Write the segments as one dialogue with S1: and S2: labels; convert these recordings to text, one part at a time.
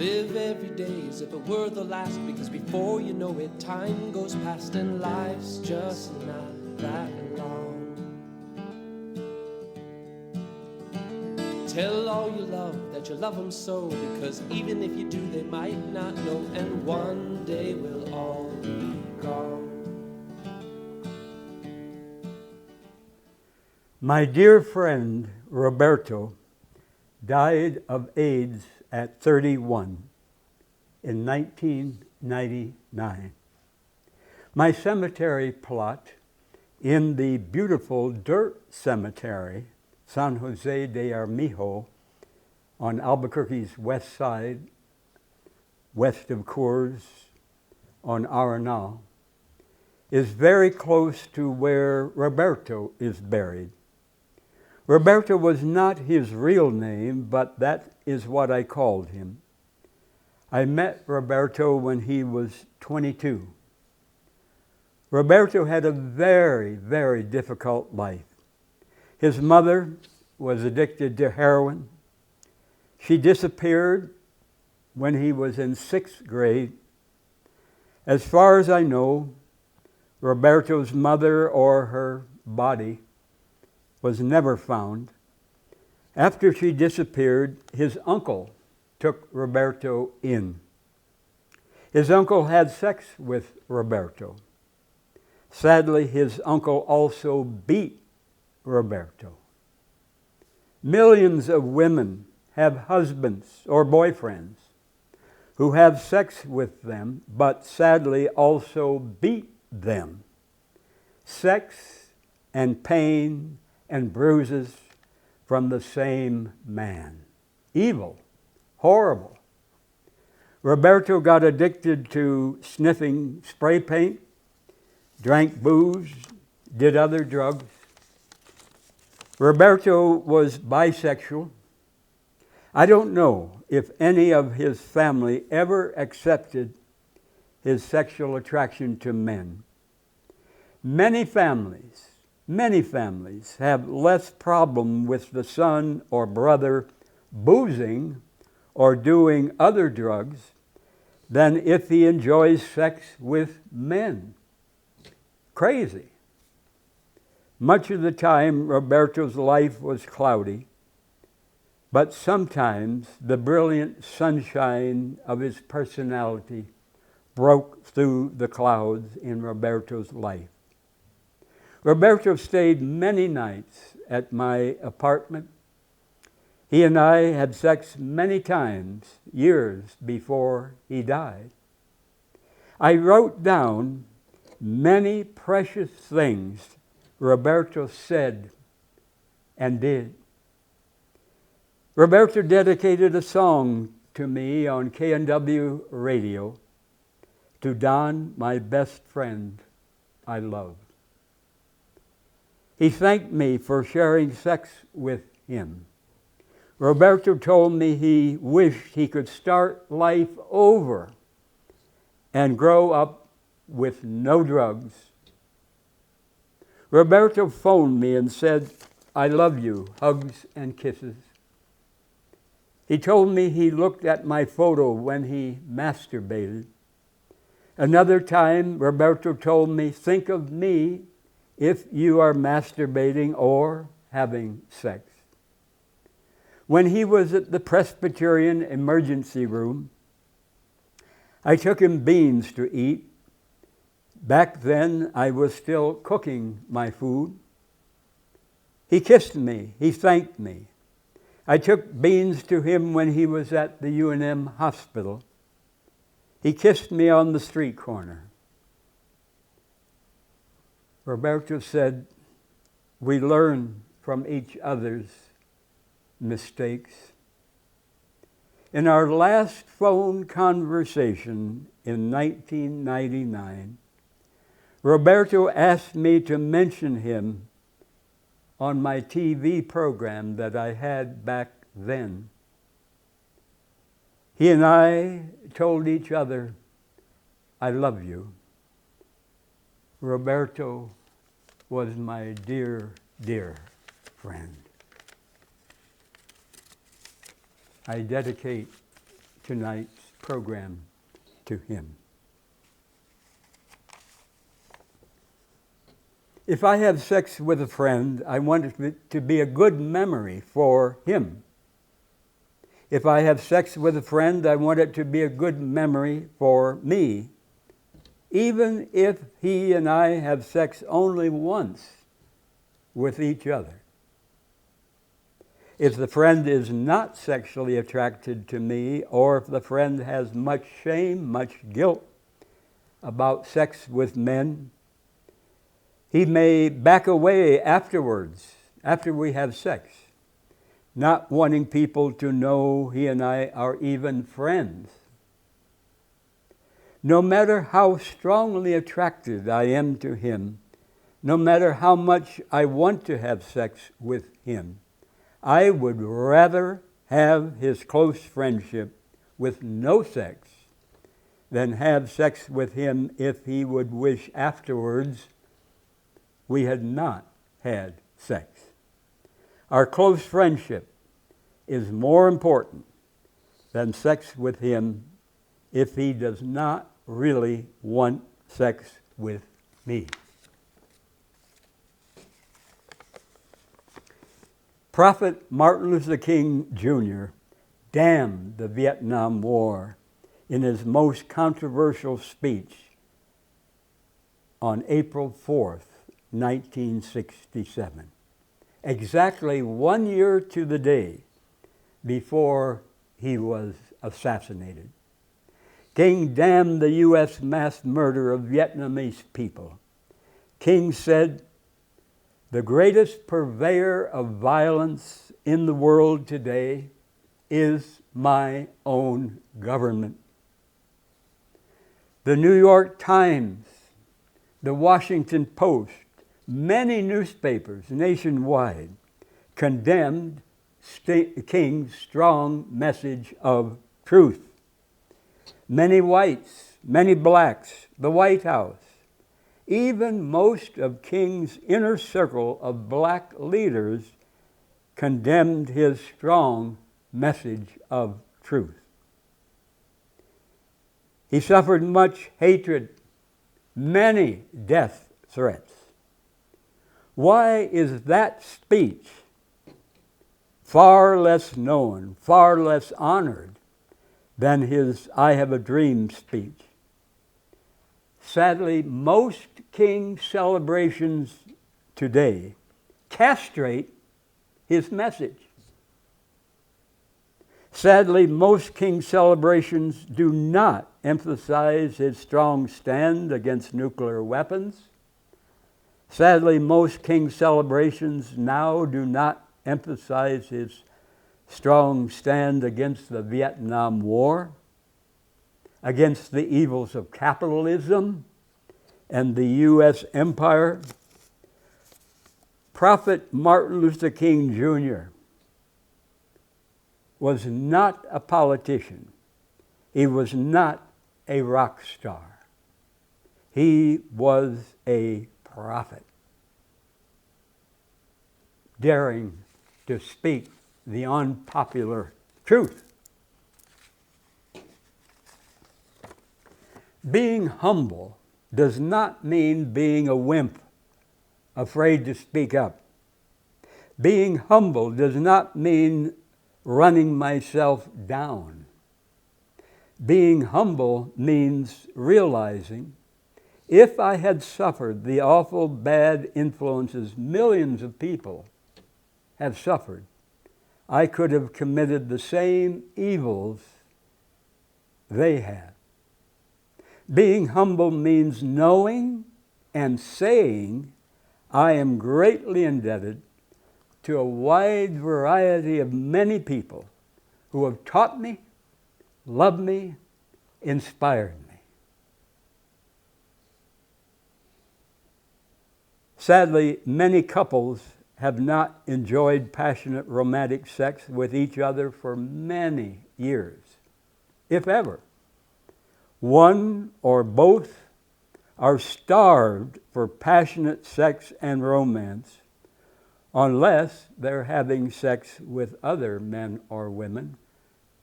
S1: Live every day as if it were the last, because before you know it, time goes past and life's just not that long. Tell all you love that you love them so, because even if you do, they might not know, and one day we'll all be gone.
S2: My dear friend Roberto died of AIDS at 31 in 1999. My cemetery plot in the beautiful dirt cemetery, San Jose de Armijo, on Albuquerque's west side, west of Coors, on Arenal, is very close to where Roberto is buried. Roberto was not his real name, but that is what I called him. I met Roberto when he was 22. Roberto had a very, very difficult life. His mother was addicted to heroin. She disappeared when he was in 6th grade. As far as I know, Roberto's mother or her body was never found. After she disappeared, his uncle took Roberto in. His uncle had sex with Roberto. Sadly, his uncle also beat Roberto. Millions of women have husbands or boyfriends who have sex with them, but sadly also beat them. Sex and pain and bruises from the same man. Evil, horrible. Roberto got addicted to sniffing spray paint, drank booze, did other drugs. Roberto was bisexual. I don't know if any of his family ever accepted his sexual attraction to men. Many families have less problem with the son or brother boozing or doing other drugs than if he enjoys sex with men. Crazy. Much of the time, Roberto's life was cloudy, but sometimes the brilliant sunshine of his personality broke through the clouds in Roberto's life. Roberto stayed many nights at my apartment. He and I had sex many times, years before he died. I wrote down many precious things Roberto said and did. Roberto dedicated a song to me on KNW radio, "To Don, my best friend I love." He thanked me for sharing sex with him. Roberto told me he wished he could start life over and grow up with no drugs. Roberto phoned me and said, "I love you," hugs and kisses. He told me he looked at my photo when he masturbated. Another time, Roberto told me, "Think of me if you are masturbating or having sex." When he was at the Presbyterian emergency room, I took him beans to eat. Back then, I was still cooking my food. He kissed me. He thanked me. I took beans to him when he was at the UNM hospital. He kissed me on the street corner. Roberto said, "We learn from each other's mistakes." In our last phone conversation in 1999, Roberto asked me to mention him on my TV program that I had back then. He and I told each other, "I love you." Roberto was my dear, dear friend. I dedicate tonight's program to him. If I have sex with a friend, I want it to be a good memory for him. If I have sex with a friend, I want it to be a good memory for me, even if he and I have sex only once with each other. If the friend is not sexually attracted to me, or if the friend has much shame, much guilt about sex with men, he may back away afterwards, after we have sex, not wanting people to know he and I are even friends. No matter how strongly attracted I am to him, no matter how much I want to have sex with him, I would rather have his close friendship with no sex than have sex with him if he would wish afterwards we had not had sex. Our close friendship is more important than sex with him if he does not really want sex with me. Prophet Martin Luther King Jr. damned the Vietnam War in his most controversial speech on April 4th, 1967, exactly 1 year to the day before he was assassinated. King damned the U.S. mass murder of Vietnamese people. King said, "The greatest purveyor of violence in the world today is my own government." The New York Times, the Washington Post, many newspapers nationwide condemned King's strong message of truth. Many whites, many blacks, the White House, even most of King's inner circle of black leaders condemned his strong message of truth. He suffered much hatred, many death threats. Why is that speech far less known, far less honored than his I Have a Dream speech? Sadly, most King celebrations today castrate his message. Sadly, most King celebrations do not emphasize his strong stand against nuclear weapons. Sadly, most King celebrations now do not emphasize his strong stand against the Vietnam War, against the evils of capitalism and the U.S. empire. Prophet Martin Luther King Jr. was not a politician. He was not a rock star. He was a prophet, daring to speak the unpopular truth. Being humble does not mean being a wimp, afraid to speak up. Being humble does not mean running myself down. Being humble means realizing if I had suffered the awful bad influences millions of people have suffered, I could have committed the same evils they have. Being humble means knowing and saying I am greatly indebted to a wide variety of many people who have taught me, loved me, inspired me. Sadly, many couples have not enjoyed passionate romantic sex with each other for many years, if ever. One or both are starved for passionate sex and romance unless they're having sex with other men or women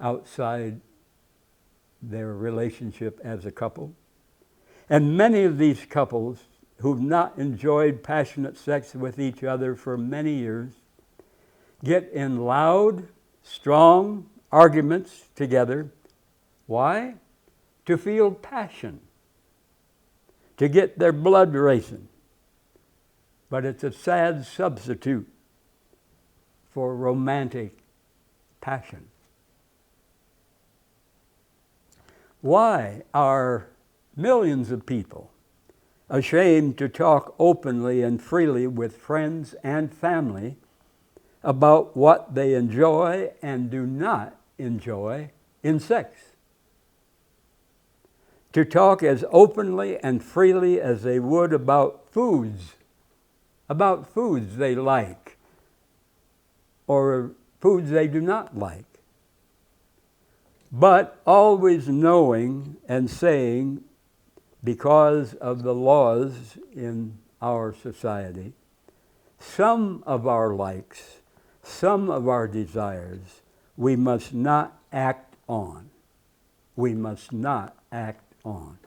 S2: outside their relationship as a couple. And many of these couples who've not enjoyed passionate sex with each other for many years get in loud, strong arguments together. Why? To feel passion, to get their blood racing. But it's a sad substitute for romantic passion. Why are millions of people ashamed to talk openly and freely with friends and family about what they enjoy and do not enjoy in sex? To talk as openly and freely as they would about foods they like or foods they do not like. But always knowing and saying, because of the laws in our society, some of our likes, some of our desires, we must not act on. We must not act on.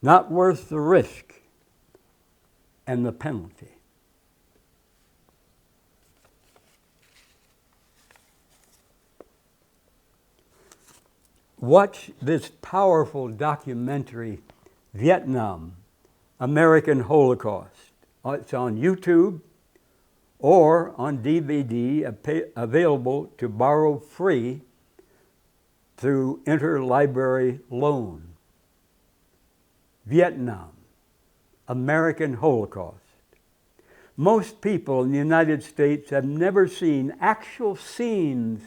S2: Not worth the risk and the penalty. Watch this powerful documentary, Vietnam, American Holocaust. It's on YouTube or on DVD, available to borrow free through interlibrary loan. Vietnam, American Holocaust. Most people in the United States have never seen actual scenes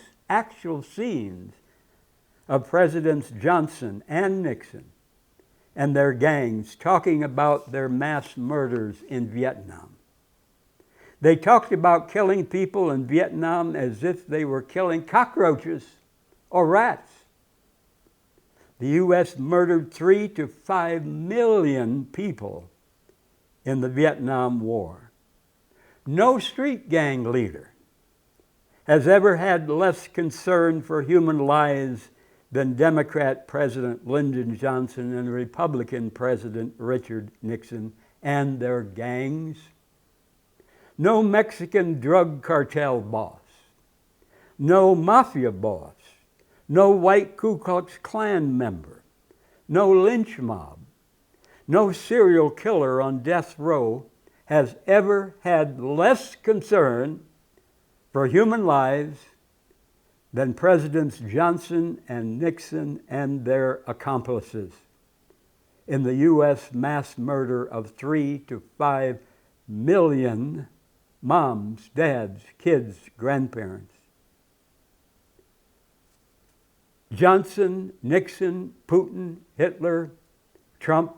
S2: of Presidents Johnson and Nixon and their gangs talking about their mass murders in Vietnam. They talked about killing people in Vietnam as if they were killing cockroaches or rats. The U.S. murdered 3 to 5 million people in the Vietnam War. No street gang leader has ever had less concern for human lives than Democrat President Lyndon Johnson and Republican President Richard Nixon and their gangs. No Mexican drug cartel boss, no mafia boss, no white Ku Klux Klan member, no lynch mob, no serial killer on death row has ever had less concern for human lives than Presidents Johnson and Nixon and their accomplices in the U.S. mass murder of 3 to 5 million moms, dads, kids, grandparents. Johnson, Nixon, Putin, Hitler, Trump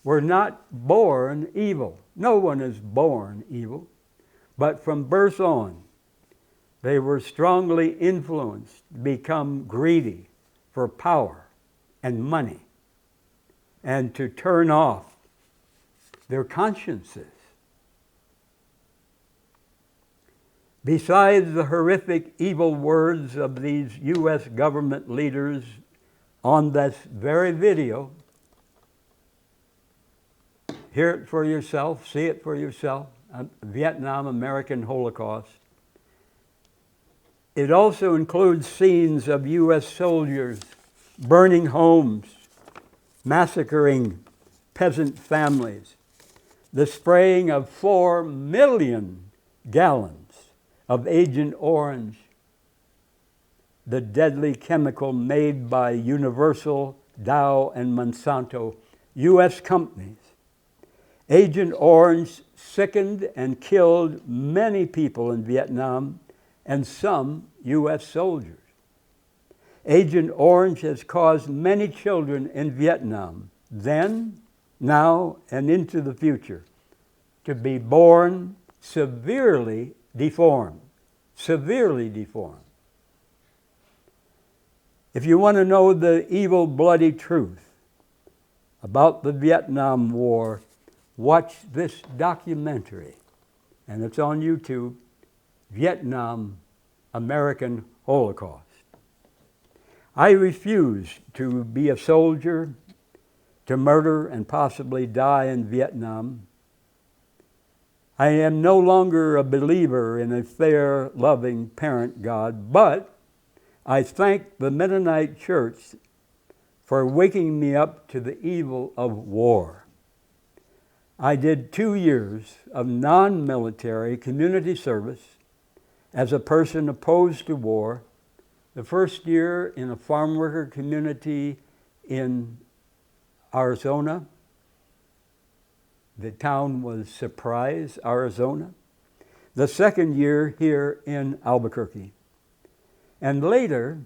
S2: were not born evil. No one is born evil. But from birth on, they were strongly influenced to become greedy for power and money and to turn off their consciences. Besides the horrific evil words of these U.S. government leaders on this very video, hear it for yourself, see it for yourself, Vietnam American Holocaust. It also includes scenes of U.S. soldiers burning homes, massacring peasant families, the spraying of 4 million gallons of Agent Orange, the deadly chemical made by Universal, Dow, and Monsanto, U.S. companies. Agent Orange sickened and killed many people in Vietnam and some U.S. soldiers. Agent Orange has caused many children in Vietnam, then, now, and into the future, to be born severely deformed. Severely deformed. If you want to know the evil, bloody truth about the Vietnam War, watch this documentary, and it's on YouTube, Vietnam American Holocaust. I refuse to be a soldier, to murder and possibly die in Vietnam. I am no longer a believer in a fair, loving parent God, but I thank the Mennonite Church for waking me up to the evil of war. I did 2 years of non-military community service as a person opposed to war. The first year in a farm worker community in Arizona. The town was Surprise, Arizona. The second year here in Albuquerque. And later,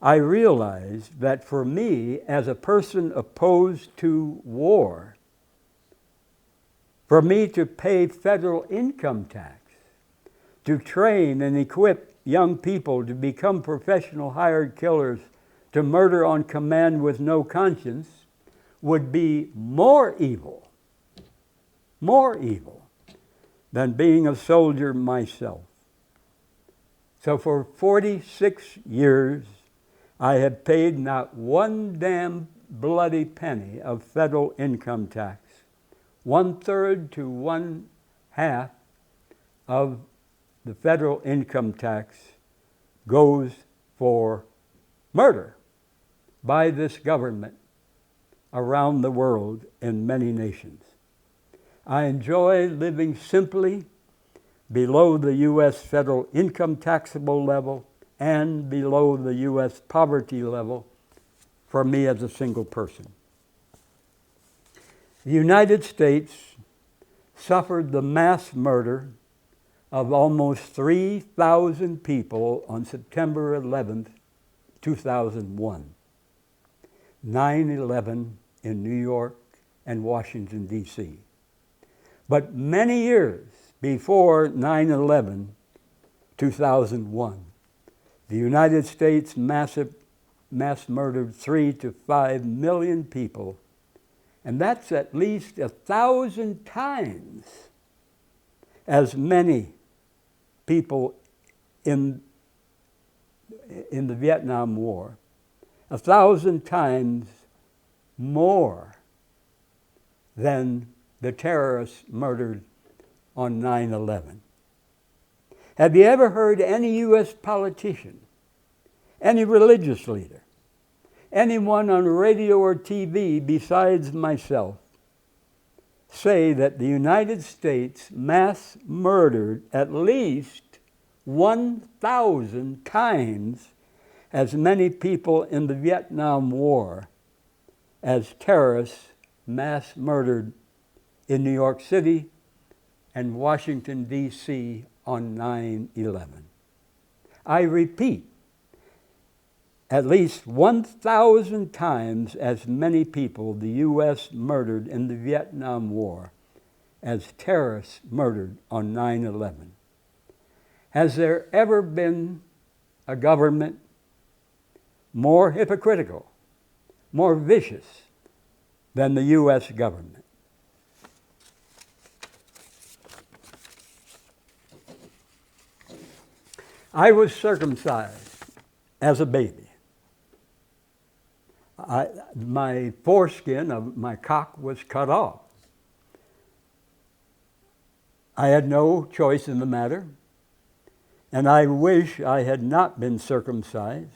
S2: I realized that for me, as a person opposed to war, for me to pay federal income tax, to train and equip young people to become professional hired killers, to murder on command with no conscience, would be more evil than being a soldier myself. So for 46 years, I have paid not one damn bloody penny of federal income tax. 1/3 to 1/2 of the federal income tax goes for murder by this government around the world in many nations. I enjoy living simply below the U.S. federal income taxable level and below the U.S. poverty level for me as a single person. The United States suffered the mass murder of almost 3,000 people on September 11th, 2001. 9/11 in New York and Washington, D.C. But many years before 9/11, 2001, the United States mass murdered 3 to 5 million people, and that's at least 1,000 times as many people in the Vietnam War, 1,000 times more than the terrorists murdered on 9/11. Have you ever heard any U.S. politician, any religious leader, anyone on radio or TV besides myself say that the United States mass murdered at least 1,000 times as many people in the Vietnam War as terrorists mass murdered in New York City and Washington, D.C. on 9/11? I repeat, at least 1,000 times as many people the U.S. murdered in the Vietnam War as terrorists murdered on 9/11. Has there ever been a government more hypocritical, more vicious than the U.S. government? I was circumcised as a baby. My foreskin of my cock was cut off. I had no choice in the matter, and I wish I had not been circumcised.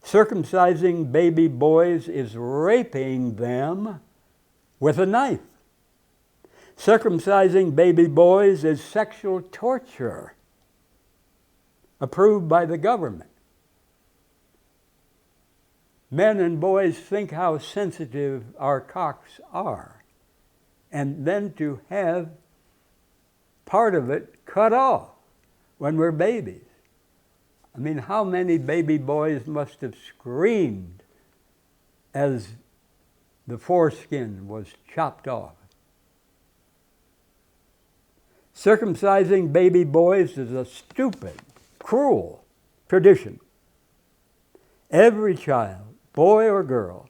S2: Circumcising baby boys is raping them with a knife. Circumcising baby boys is sexual torture approved by the government. Men and boys think how sensitive our cocks are, and then to have part of it cut off when we're babies. I mean, how many baby boys must have screamed as the foreskin was chopped off? Circumcising baby boys is a stupid, cruel tradition. Every child, boy or girl,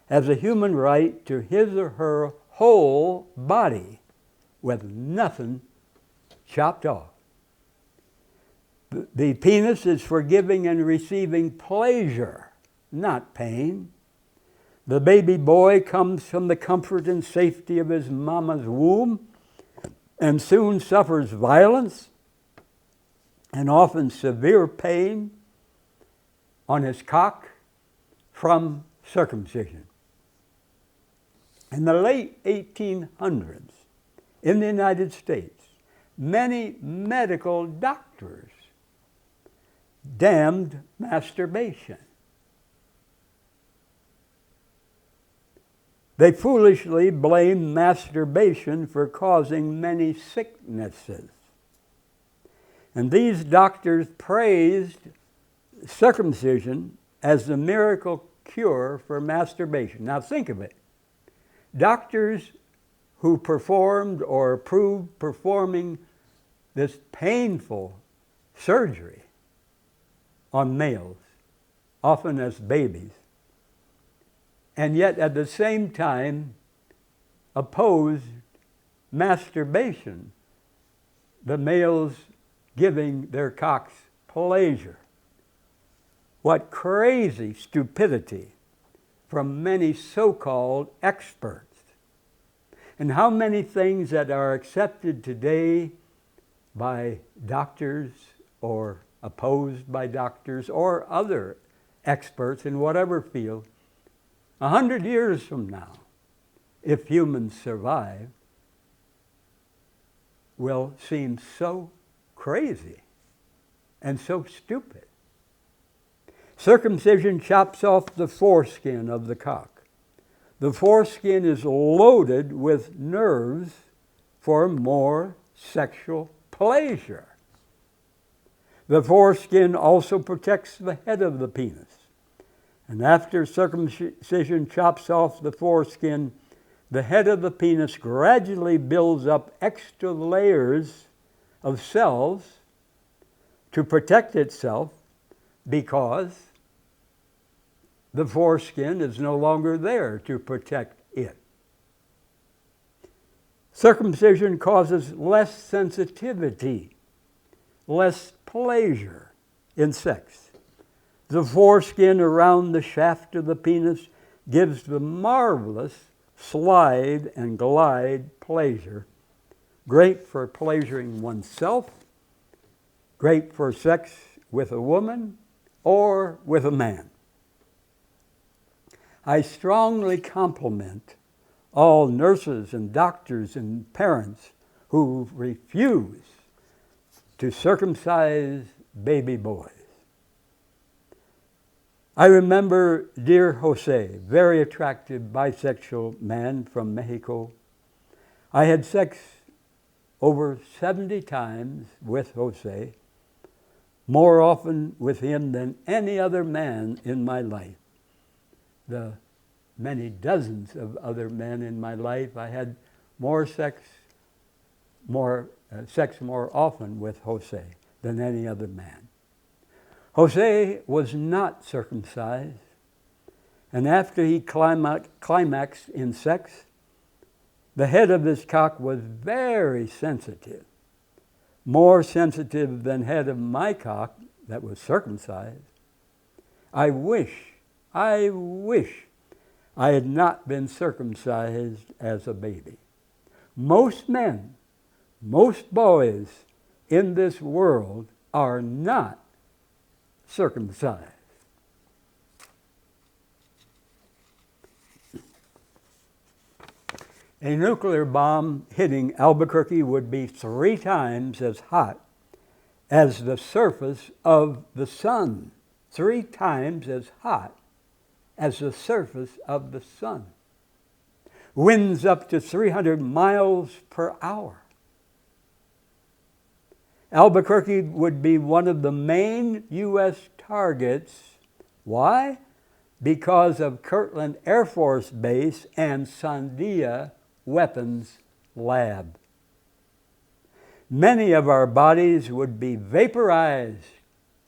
S2: has a human right to his or her whole body with nothing chopped off. The penis is for giving and receiving pleasure, not pain. The baby boy comes from the comfort and safety of his mama's womb and soon suffers violence and often severe pain on his cock from circumcision. In the late 1800s, in the United States, many medical doctors damned masturbation. They foolishly blamed masturbation for causing many sicknesses. And these doctors praised circumcision as the miracle cure for masturbation. Now think of it. Doctors who performed or approved performing this painful surgery on males, often as babies, and yet at the same time opposed masturbation, the males giving their cocks pleasure. What crazy stupidity from many so-called experts. And how many things that are accepted today by doctors or opposed by doctors or other experts in whatever field, 100 years from now, if humans survive, will seem so crazy and so stupid. Circumcision chops off the foreskin of the cock. The foreskin is loaded with nerves for more sexual pleasure. The foreskin also protects the head of the penis. And after circumcision chops off the foreskin, the head of the penis gradually builds up extra layers of cells to protect itself because the foreskin is no longer there to protect it. Circumcision causes less sensitivity, less pleasure in sex. The foreskin around the shaft of the penis gives the marvelous slide and glide pleasure, great for pleasuring oneself, great for sex with a woman or with a man. I strongly compliment all nurses and doctors and parents who refuse to circumcise baby boys. I remember dear Jose, very attractive bisexual man from Mexico. I had sex over 70 times with Jose, more often with him than any other man in my life. The many dozens of other men in my life, I had more sex more often with Jose than any other man. Jose was not circumcised, and after he climaxed in sex, the head of his cock was very sensitive, more sensitive than head of my cock that was circumcised. I wish I had not been circumcised as a baby. Most men, most boys in this world are not circumcised. A nuclear bomb hitting Albuquerque would be 3 times as hot as the surface of the sun. 3 times as hot as the surface of the sun. Winds up to 300 miles per hour. Albuquerque would be one of the main U.S. targets. Why? Because of Kirtland Air Force Base and Sandia Weapons Lab. Many of our bodies would be vaporized,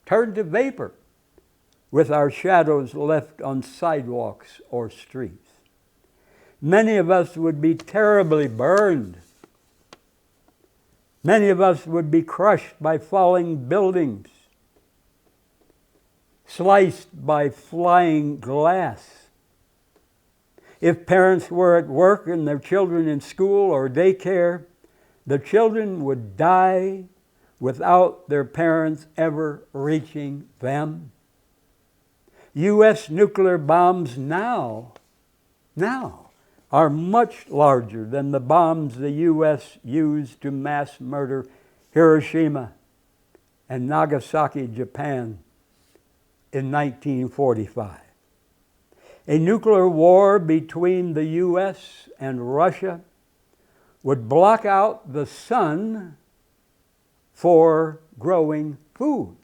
S2: turned to vapor, with our shadows left on sidewalks or streets. Many of us would be terribly burned. Many of us would be crushed by falling buildings sliced by flying glass. If parents were at work and their children in school or daycare, the children would die without their parents ever reaching them. U.S. nuclear bombs now are much larger than the bombs the U.S. used to mass murder Hiroshima and Nagasaki, Japan in 1945. A nuclear war between the U.S. and Russia would block out the sun for growing food.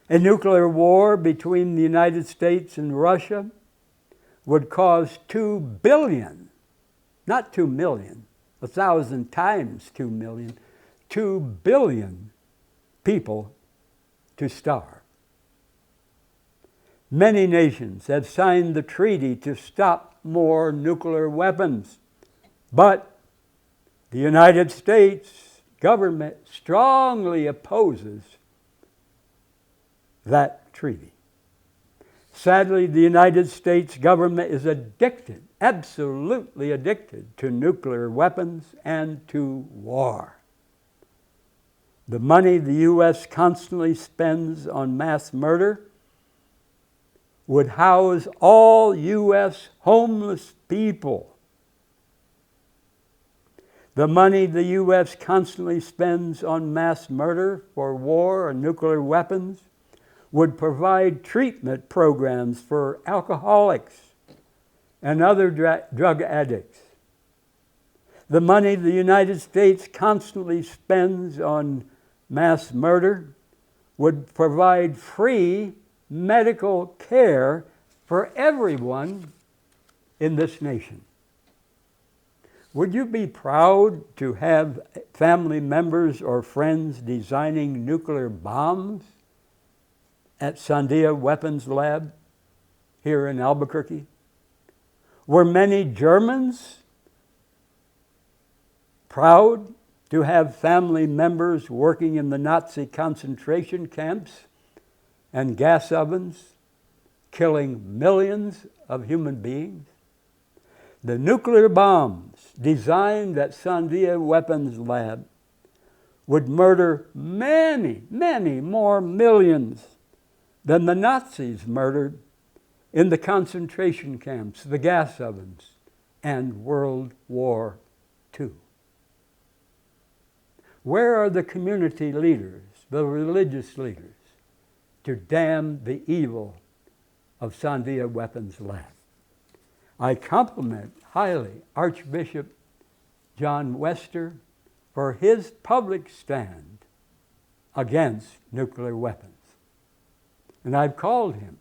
S2: A nuclear war between the United States and Russia would cause 2 billion, not 2 million, 1,000 times 2 million, 2 billion people to starve. Many nations have signed the treaty to stop more nuclear weapons, but the United States government strongly opposes that treaty. Sadly, the United States government is addicted, absolutely addicted to nuclear weapons and to war. The money the U.S. constantly spends on mass murder would house all U.S. homeless people. The money the U.S. constantly spends on mass murder for war and nuclear weapons would provide treatment programs for alcoholics and other drug addicts. The money the United States constantly spends on mass murder would provide free medical care for everyone in this nation. Would you be proud to have family members or friends designing nuclear bombs at Sandia Weapons Lab here in Albuquerque? Were many Germans proud to have family members working in the Nazi concentration camps and gas ovens, killing millions of human beings? The nuclear bombs designed at Sandia Weapons Lab would murder many, many more millions than the Nazis murdered in the concentration camps, the gas ovens, and World War II. Where are the community leaders, the religious leaders, to damn the evil of Sandia Weapons Lab? I compliment highly Archbishop John Wester for his public stand against nuclear weapons. And I've called him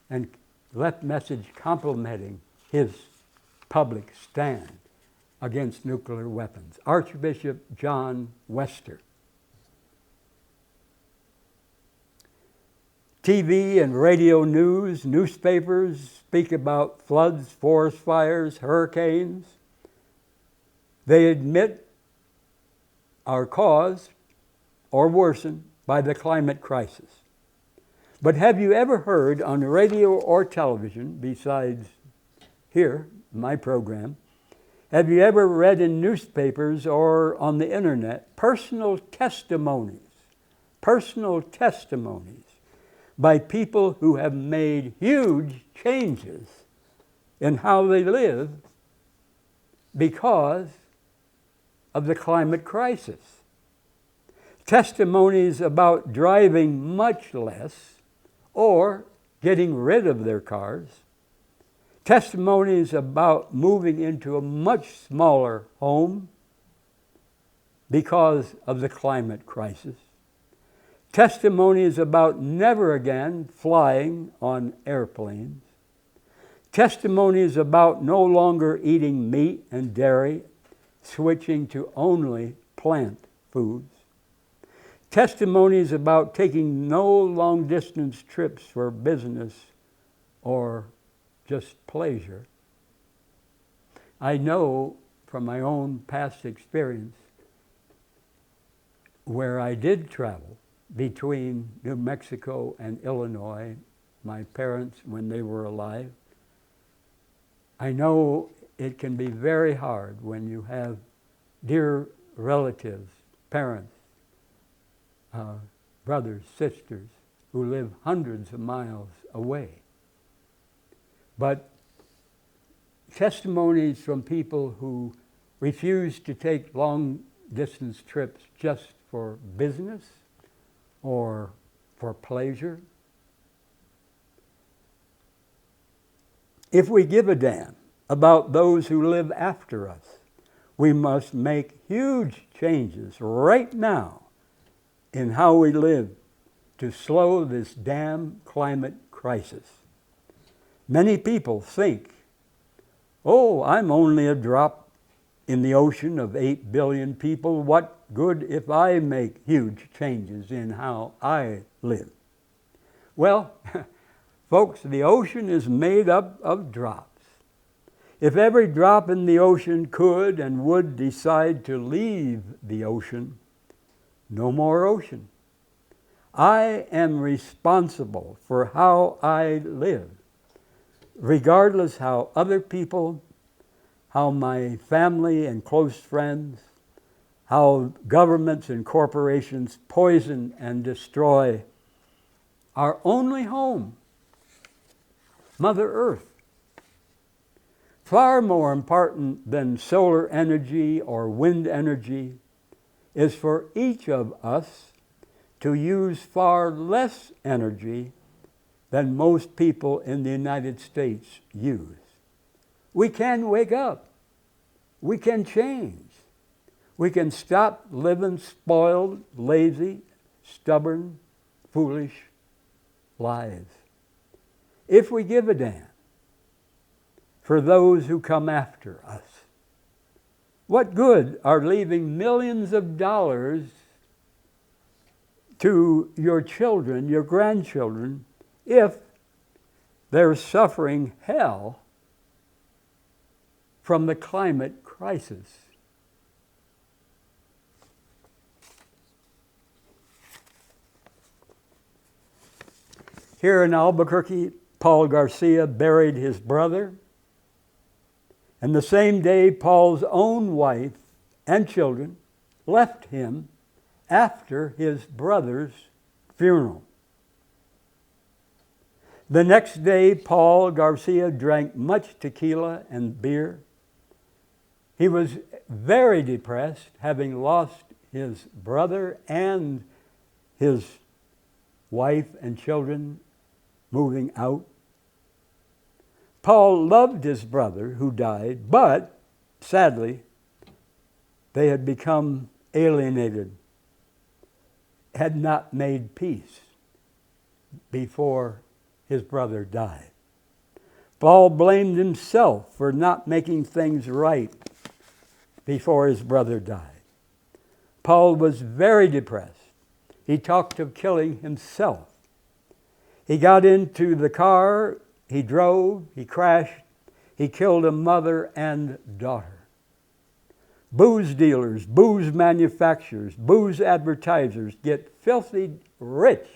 S2: and left message complimenting his public stand against nuclear weapons. Archbishop John Wester. TV and radio news, newspapers speak about floods, forest fires, hurricanes. They admit are caused or worsened by the climate crisis. But have you ever heard on radio or television, besides here, my program, have you ever read in newspapers or on the internet personal testimonies by people who have made huge changes in how they live because of the climate crisis? Testimonies about driving much less or getting rid of their cars. Testimonies about moving into a much smaller home because of the climate crisis. Testimonies about never again flying on airplanes. Testimonies about no longer eating meat and dairy, switching to only plant foods. Testimonies about taking no long-distance trips for business or just pleasure. I know from my own past experience where I did travel between New Mexico and Illinois, my parents when they were alive. I know it can be very hard when you have dear relatives, parents, brothers, sisters, who live hundreds of miles away. But testimonies from people who refuse to take long-distance trips just for business or for pleasure. If we give a damn about those who live after us, we must make huge changes right now in how we live to slow this damn climate crisis. Many people think, oh, I'm only a drop in the ocean of 8 billion people. What good if I make huge changes in how I live? Well, folks, the ocean is made up of drops. If every drop in the ocean could and would decide to leave the ocean, no more ocean. I am responsible for how I live, regardless how other people, how my family and close friends, how governments and corporations poison and destroy our only home, Mother Earth. Far more important than solar energy or wind energy is for each of us to use far less energy than most people in the United States use. We can wake up. We can change. We can stop living spoiled, lazy, stubborn, foolish lives. If we give a damn for those who come after us. What good are leaving millions of dollars to your children, your grandchildren, if they're suffering hell from the climate crisis? Here in Albuquerque, Paul Garcia buried his brother, and the same day Paul's own wife and children left him after his brother's funeral. The next day, Paul Garcia drank much tequila and beer. He was very depressed, having lost his brother and his wife and children moving out. Paul loved his brother who died, but sadly, they had become alienated, had not made peace before his brother died. Paul blamed himself for not making things right before his brother died. Paul was very depressed. He talked of killing himself. He got into the car, he drove, he crashed, he killed a mother and daughter. Booze dealers, booze manufacturers, booze advertisers get filthy rich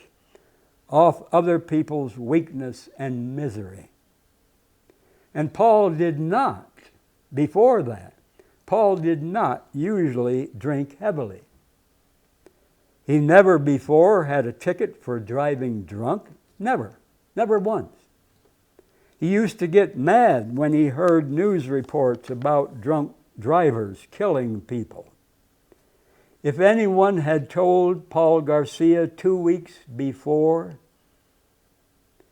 S2: off other people's weakness and misery. And Paul did not, before that, Paul did not usually drink heavily. He never before had a ticket for driving drunk. Never once. He used to get mad when he heard news reports about drunk drivers killing people. If anyone had told Paul Garcia 2 weeks before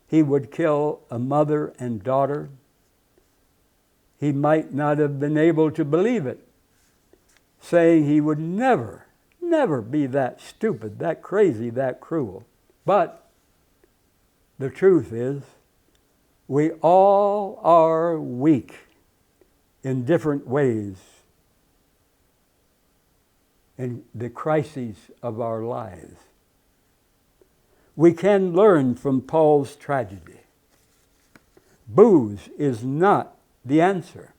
S2: he would kill a mother and daughter, he might not have been able to believe it, saying he would never be that stupid, that crazy, that cruel. But the truth is, we all are weak in different ways in the crises of our lives. We can learn from Paul's tragedy. Booze is not the answer.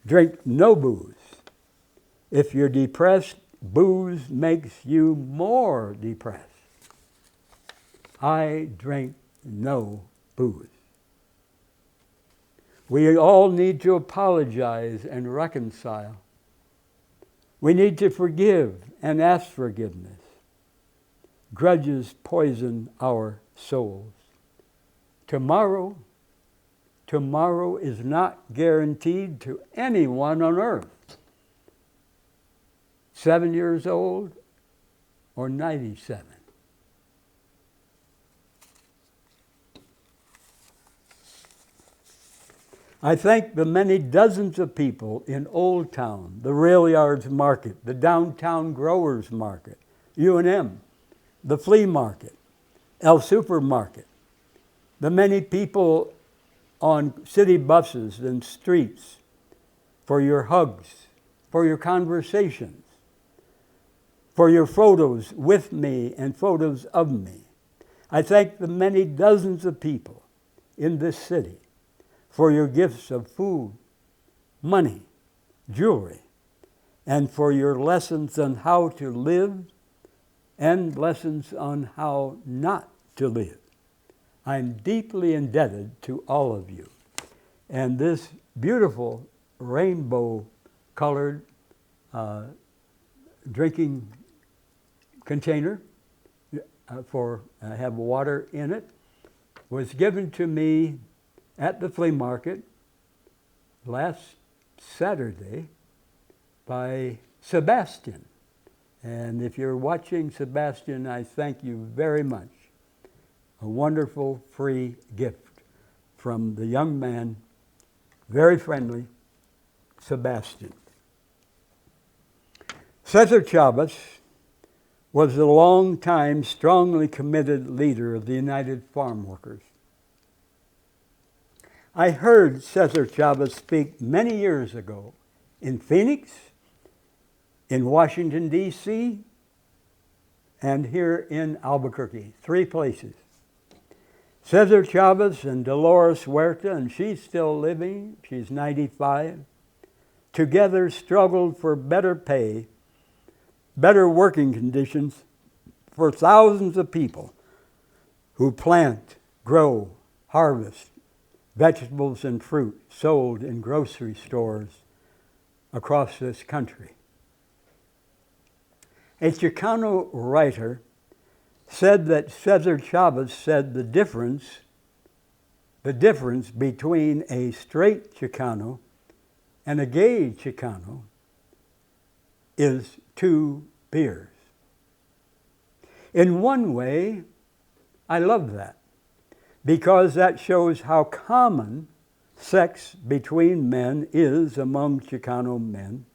S2: Drink no booze. If you're depressed, booze makes you more depressed. I drink no booze. We all need to apologize and reconcile. We need to forgive and ask forgiveness. Grudges poison our souls. Tomorrow is not guaranteed to anyone on earth. 7 years old or 97. I thank the many dozens of people in Old Town, the Rail Yards Market, the Downtown Growers Market, U&M, the Flea Market, El Supermarket, the many people on city buses and streets for your hugs, for your conversations, for your photos with me and photos of me. I thank the many dozens of people in this city for your gifts of food, money, jewelry, and for your lessons on how to live and lessons on how not to live. I'm deeply indebted to all of you. And this beautiful rainbow-colored drinking container have water in it was given to me at the flea market last Saturday by Sebastian. And if you're watching, Sebastian, I thank you very much. A wonderful free gift from the young man, very friendly, Sebastian. Cesar Chavez was a long-time, strongly committed leader of the United Farm Workers. I heard Cesar Chavez speak many years ago in Phoenix, in Washington, D.C., and here in Albuquerque, 3 places. Cesar Chavez and Dolores Huerta, and she's still living, she's 95, together struggled for better pay, better working conditions for thousands of people who plant, grow, harvest vegetables and fruit sold in grocery stores across this country. A Chicano writer said that Cesar Chavez said the difference between a straight Chicano and a gay Chicano is 2 beers. In one way, I love that, because that shows how common sex between men is among Chicano men.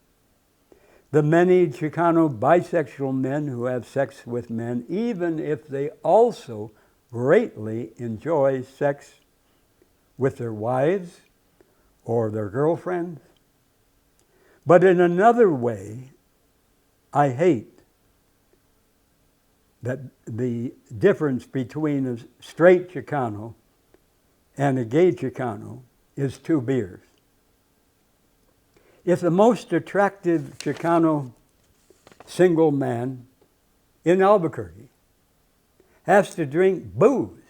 S2: The many Chicano bisexual men who have sex with men, even if they also greatly enjoy sex with their wives or their girlfriends. But in another way, I hate that the difference between a straight Chicano and a gay Chicano is 2 beers. If the most attractive Chicano single man in Albuquerque has to drink booze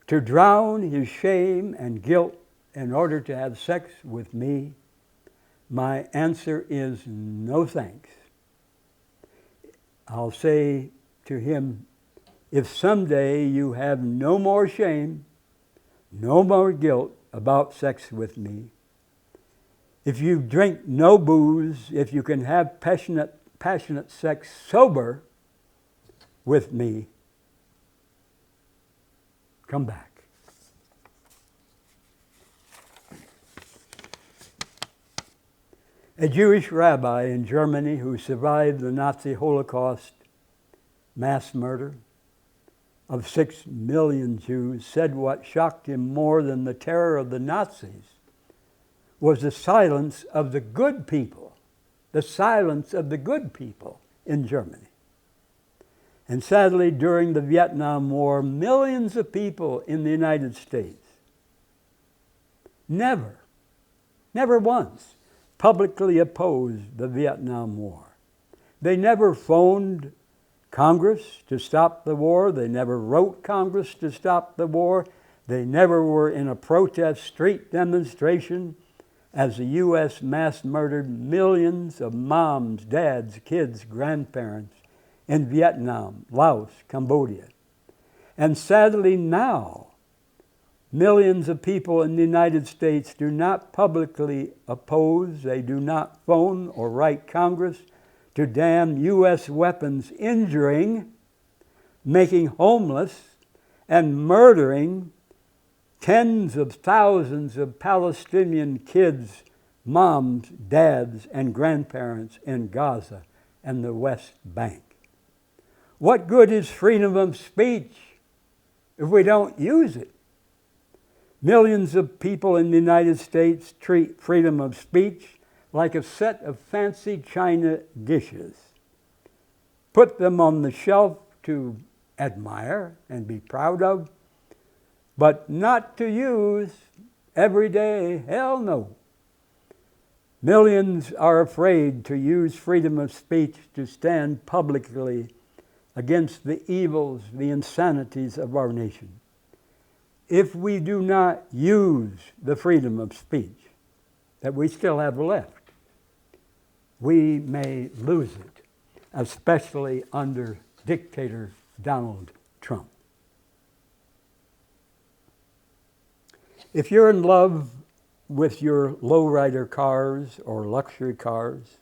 S2: to drown his shame and guilt in order to have sex with me, my answer is no thanks. I'll say to him, if someday you have no more shame, no more guilt about sex with me, if you drink no booze, if you can have passionate sex sober with me, come back. A Jewish rabbi in Germany who survived the Nazi Holocaust mass murder of 6 million Jews said what shocked him more than the terror of the Nazis was the silence of the good people, the silence of the good people in Germany. And sadly, during the Vietnam War, millions of people in the United States never once publicly opposed the Vietnam War. They never phoned Congress to stop the war. They never wrote Congress to stop the war. They never were in a protest street demonstration as the U.S. mass murdered millions of moms, dads, kids, grandparents in Vietnam, Laos, Cambodia. And sadly now, millions of people in the United States do not publicly oppose, they do not phone or write Congress to damn U.S. weapons injuring, making homeless, and murdering tens of thousands of Palestinian kids, moms, dads, and grandparents in Gaza and the West Bank. What good is freedom of speech if we don't use it? Millions of people in the United States treat freedom of speech like a set of fancy china dishes. Put them on the shelf to admire and be proud of, but not to use every day. Hell no. Millions are afraid to use freedom of speech to stand publicly against the evils, the insanities of our nation. If we do not use the freedom of speech that we still have left, we may lose it, especially under dictator Donald Trump. If you're in love with your lowrider cars or luxury cars,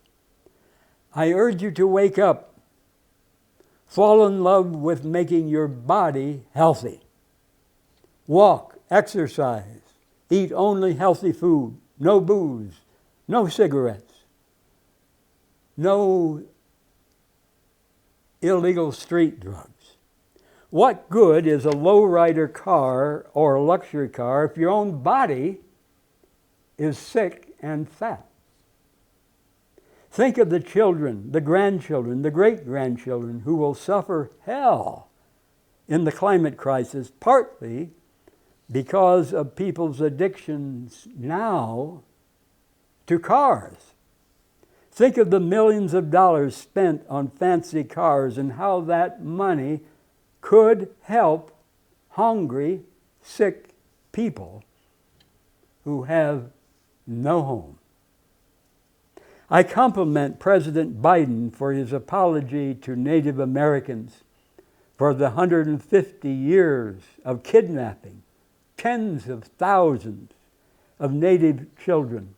S2: I urge you to wake up. Fall in love with making your body healthy. Walk, exercise, eat only healthy food, no booze, no cigarettes, no illegal street drugs. What good is a lowrider car or a luxury car if your own body is sick and fat? Think of the children, the grandchildren, the great-grandchildren who will suffer hell in the climate crisis, partly because of people's addictions now to cars. Think of the millions of dollars spent on fancy cars and how that money could help hungry, sick people who have no home. I compliment President Biden for his apology to Native Americans for the 150 years of kidnapping tens of thousands of Native children.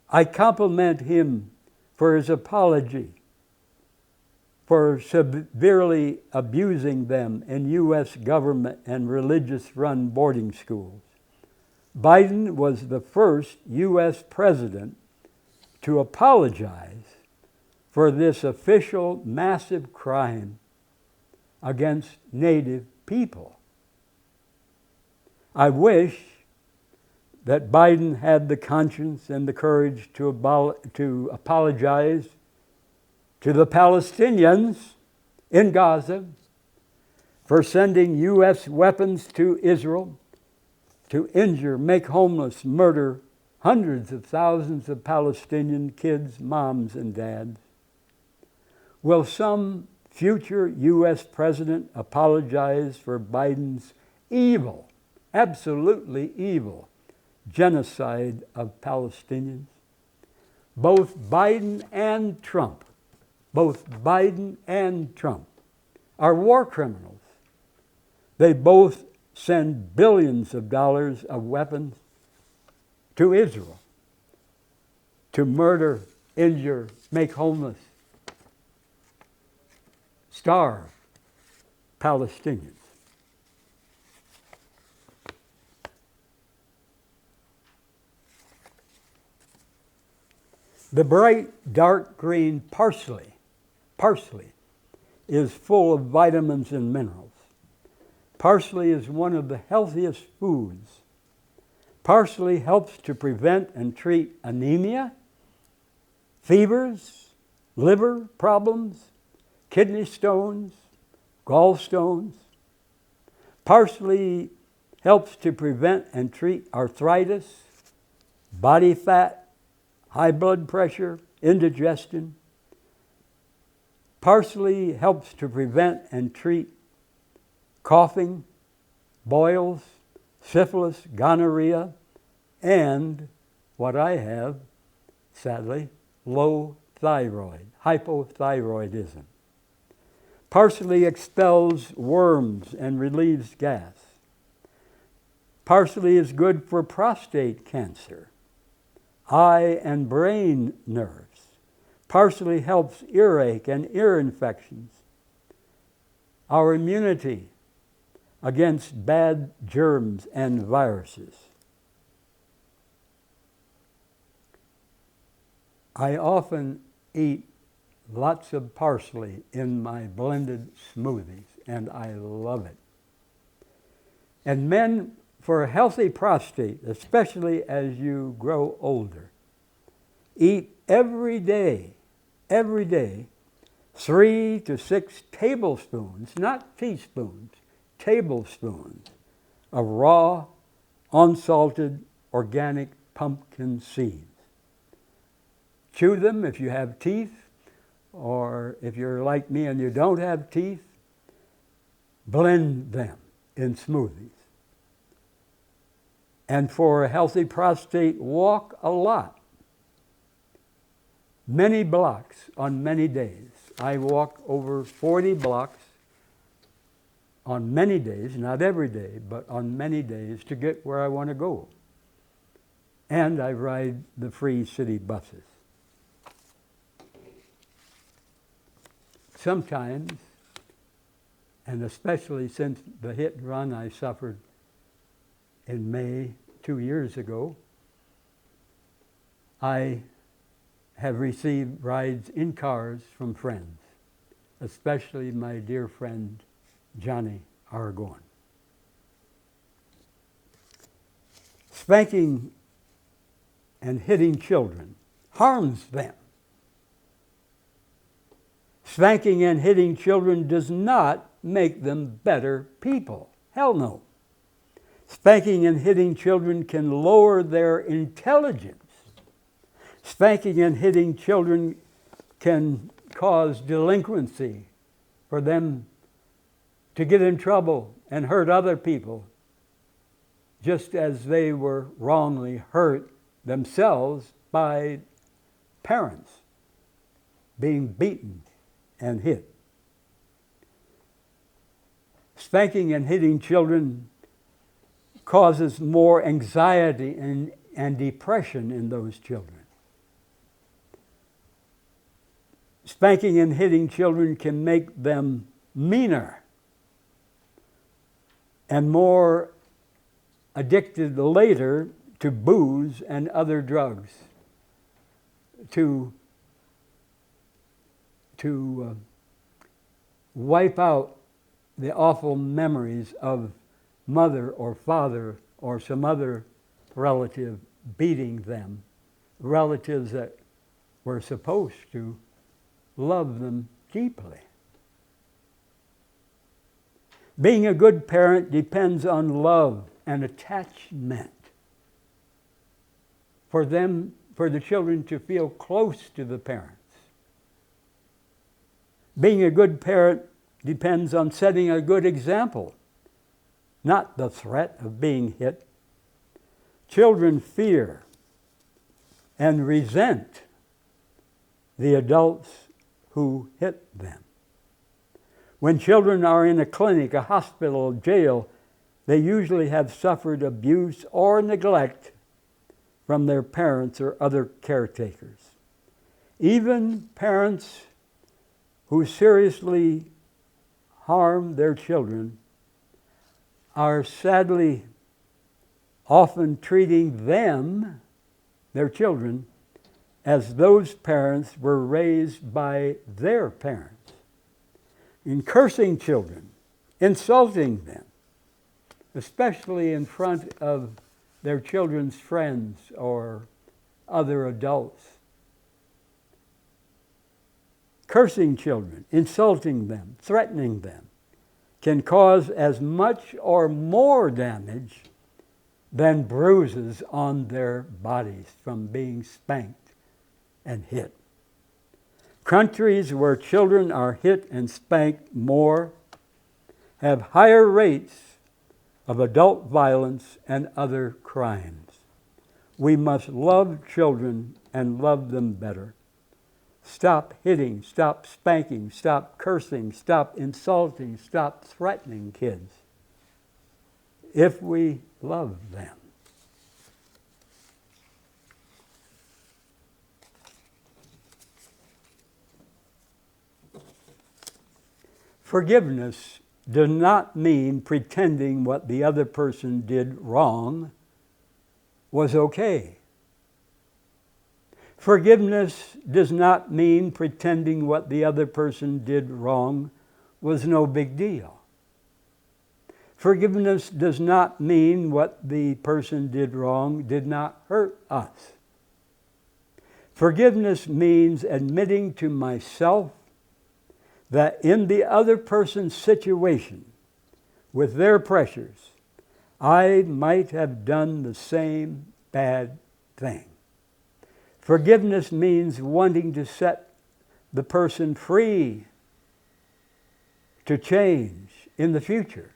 S2: I compliment him for his apology for severely abusing them in U.S. government and religious-run boarding schools. Biden was the first U.S. president to apologize for this official massive crime against Native people. I wish that Biden had the conscience and the courage to apologize to the Palestinians in Gaza for sending U.S. weapons to Israel to injure, make homeless, murder hundreds of thousands of Palestinian kids, moms, and dads. Will some future U.S. president apologize for Biden's evil, absolutely evil, genocide of Palestinians? Both Biden and Trump are war criminals. They both send billions of dollars of weapons to Israel to murder, injure, make homeless, starve Palestinians. The bright, dark green parsley is full of vitamins and minerals. Parsley is one of the healthiest foods. Parsley helps to prevent and treat anemia, fevers, liver problems, kidney stones, gallstones. Parsley helps to prevent and treat arthritis, body fat, high blood pressure, indigestion. Parsley helps to prevent and treat coughing, boils, syphilis, gonorrhea, and what I have, sadly, low thyroid, hypothyroidism. Parsley expels worms and relieves gas. Parsley is good for prostate cancer, eye and brain nerves. Parsley helps earache and ear infections. Our immunity against bad germs and viruses. I often eat lots of parsley in my blended smoothies, and I love it. And men, for a healthy prostate, especially as you grow older, eat every day, 3 to 6 tablespoons, not teaspoons, tablespoons of raw, unsalted, organic pumpkin seeds. Chew them if you have teeth, or if you're like me and you don't have teeth, blend them in smoothies. And for a healthy prostate, walk a lot. Many blocks on many days. I walk over 40 blocks on many days, not every day, but on many days to get where I want to go. And I ride the free city buses. Sometimes, and especially since the hit and run I suffered in May 2 years ago, I have received rides in cars from friends, especially my dear friend Johnny Aragorn. Spanking and hitting children harms them. Spanking and hitting children does not make them better people. Hell no. Spanking and hitting children can lower their intelligence. Spanking and hitting children can cause delinquency, for them to get in trouble and hurt other people, just as they were wrongly hurt themselves by parents being beaten and hit. Spanking and hitting children causes more anxiety and depression in those children. Spanking and hitting children can make them meaner and more addicted later to booze and other drugs, to wipe out the awful memories of mother or father or some other relative beating them, relatives that were supposed to love them deeply. Being a good parent depends on love and attachment. For the children to feel close to the parents. Being a good parent depends on setting a good example, not the threat of being hit. Children fear and resent the adults who hit them. When children are in a clinic, a hospital, jail, they usually have suffered abuse or neglect from their parents or other caretakers. Even parents who seriously harm their children are sadly often treating them, their children, as those parents were raised by their parents. In cursing children, insulting them, especially in front of their children's friends or other adults. Cursing children, insulting them, threatening them, can cause as much or more damage than bruises on their bodies from being spanked and hit. Countries where children are hit and spanked more have higher rates of adult violence and other crimes. We must love children and love them better. Stop hitting, stop spanking, stop cursing, stop insulting, stop threatening kids if we love them. Forgiveness does not mean pretending what the other person did wrong was okay. Forgiveness does not mean pretending what the other person did wrong was no big deal. Forgiveness does not mean what the person did wrong did not hurt us. Forgiveness means admitting to myself that in the other person's situation, with their pressures, I might have done the same bad thing. Forgiveness means wanting to set the person free to change in the future.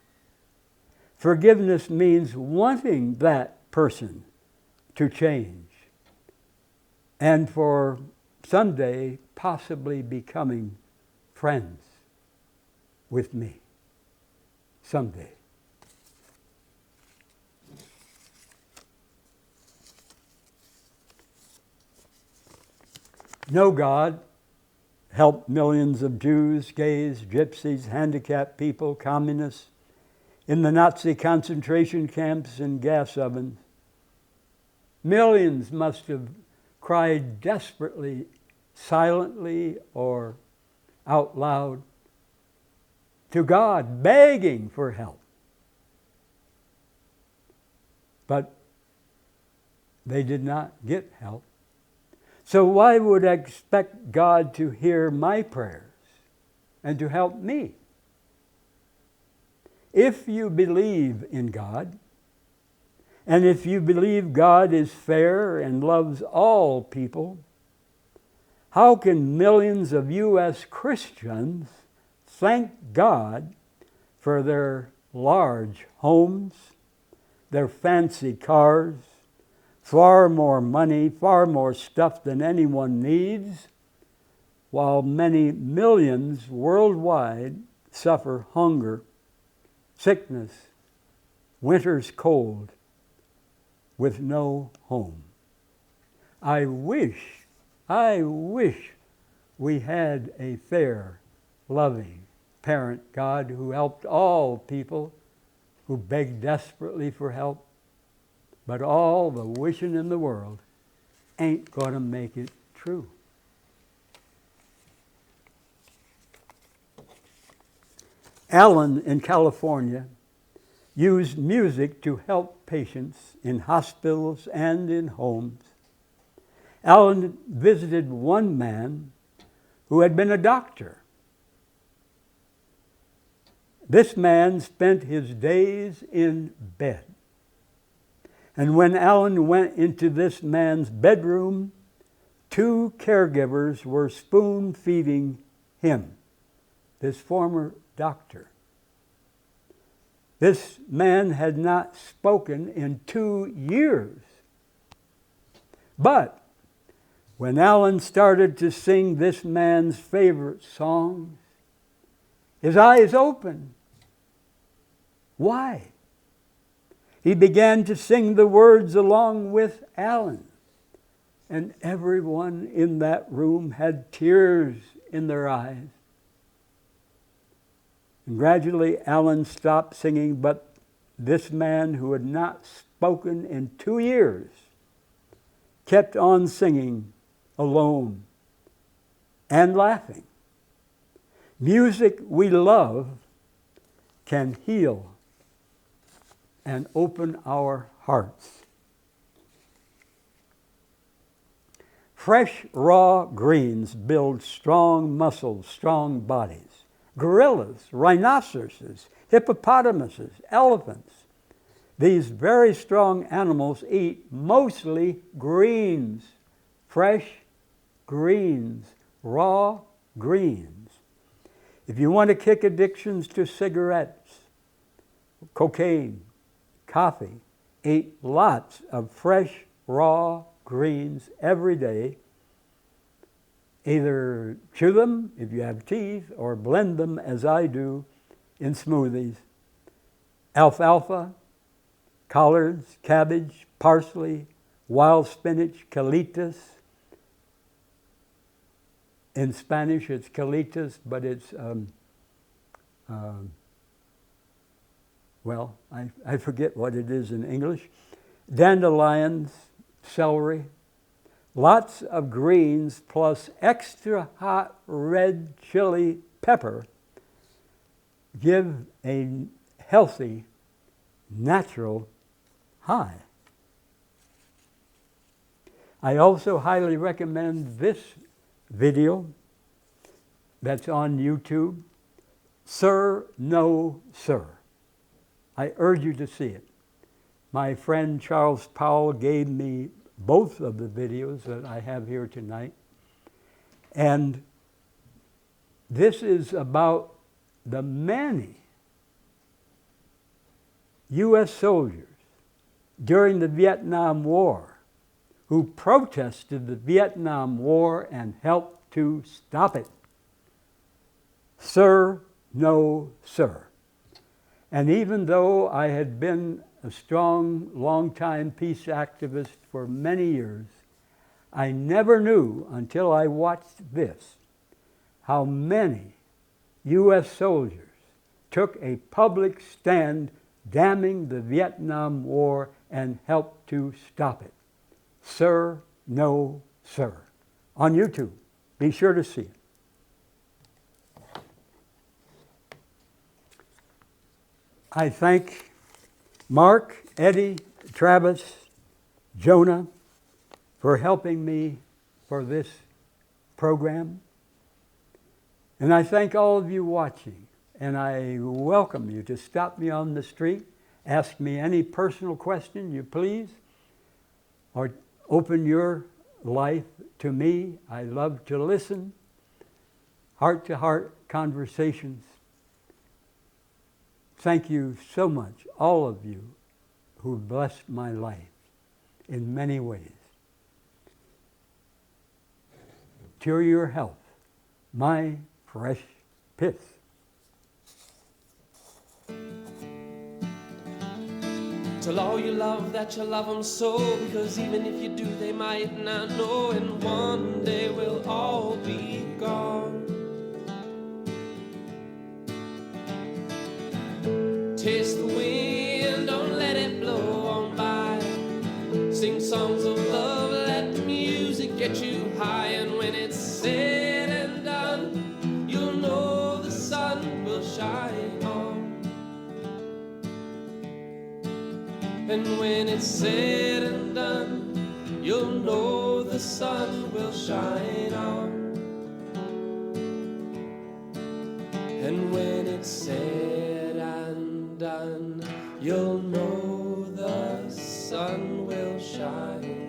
S2: Forgiveness means wanting that person to change and for someday possibly becoming friends with me. Someday. No God helped millions of Jews, gays, gypsies, handicapped people, communists in the Nazi concentration camps and gas ovens. Millions must have cried desperately, silently, or out loud to God, begging for help. But they did not get help. So why would I expect God to hear my prayers and to help me? If you believe in God, and if you believe God is fair and loves all people, how can millions of U.S. Christians thank God for their large homes, their fancy cars, far more money, far more stuff than anyone needs, while many millions worldwide suffer hunger, sickness, winter's cold, with no home? I wish we had a fair, loving parent God who helped all people who begged desperately for help. But all the wishing in the world ain't going to make it true. Alan in California used music to help patients in hospitals and in homes. Alan visited one man who had been a doctor. This man spent his days in bed. And when Alan went into this man's bedroom, 2 caregivers were spoon-feeding him, this former doctor. This man had not spoken in 2 years. But when Alan started to sing this man's favorite songs, his eyes opened. Why? He began to sing the words along with Alan, and everyone in that room had tears in their eyes. And gradually Alan stopped singing, but this man who had not spoken in 2 years kept on singing alone and laughing. Music we love can heal and open our hearts. Fresh, raw greens build strong muscles, strong bodies. Gorillas, rhinoceroses, hippopotamuses, elephants. These very strong animals eat mostly greens, fresh greens, raw greens. If you want to kick addictions to cigarettes, cocaine, coffee, eat lots of fresh, raw greens every day. Either chew them if you have teeth or blend them as I do in smoothies. Alfalfa, collards, cabbage, parsley, wild spinach, calitas. In Spanish it's calitas, but it's, I forget what it is in English. Dandelions, celery, lots of greens plus extra hot red chili pepper give a healthy, natural high. I also highly recommend this video that's on YouTube, Sir, No, Sir. I urge you to see it. My friend Charles Powell gave me both of the videos that I have here tonight. And this is about the many U.S. soldiers during the Vietnam War who protested the Vietnam War and helped to stop it. Sir, no, sir. And even though I had been a strong, long-time peace activist for many years, I never knew until I watched this how many U.S. soldiers took a public stand damning the Vietnam War and helped to stop it. Sir, no, sir. On YouTube. Be sure to see it. I thank Mark, Eddie, Travis, Jonah for helping me for this program. And I thank all of you watching. And I welcome you to stop me on the street, ask me any personal question you please, or open your life to me. I love to listen, heart-to-heart conversations. Thank you so much, all of you who blessed my life in many ways. To your health, my fresh piss.
S1: Tell all you love that you love them so, because even if you do, they might not know, and one day we'll all be gone. Taste the wind, don't let it blow on by. Sing songs of love, let the music get you high, and when it's said and done, you'll know the sun will shine on. And when it's said and done, you'll know the sun will shine on. And when it's said and done, you'll know the sun will shine